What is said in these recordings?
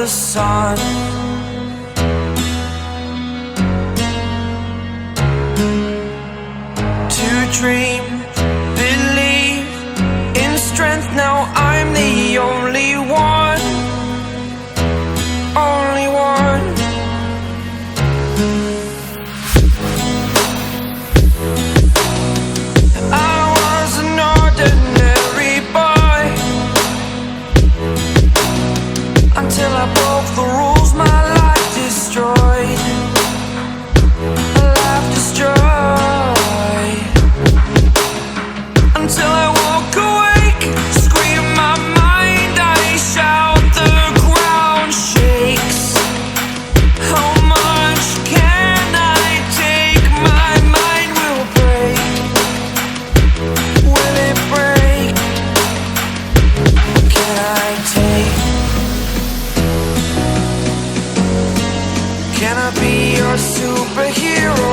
the sun. To dream, believe in strength. Now I'm the only one, only one. I was an ordinary boy until I broke the rules. My life destroyed, life destroyed. Until I walk awake, scream my mind, I shout, the ground shakes. How much can I take? My mind will break. Will it break? What can I take? Can I be your superhero?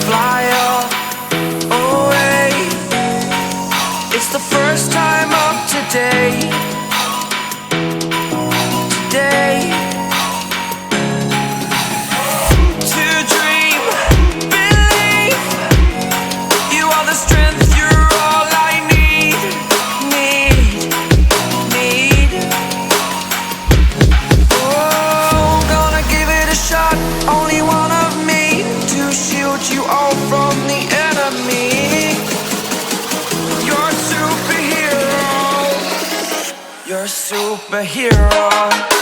Fly away. It's the first time of today. Today. To dream, believe. You are the strength, you're all I need. Need. Oh, gonna give it a shot. Only one of me to shield you all from the enemy. You're a superhero. You're a superhero.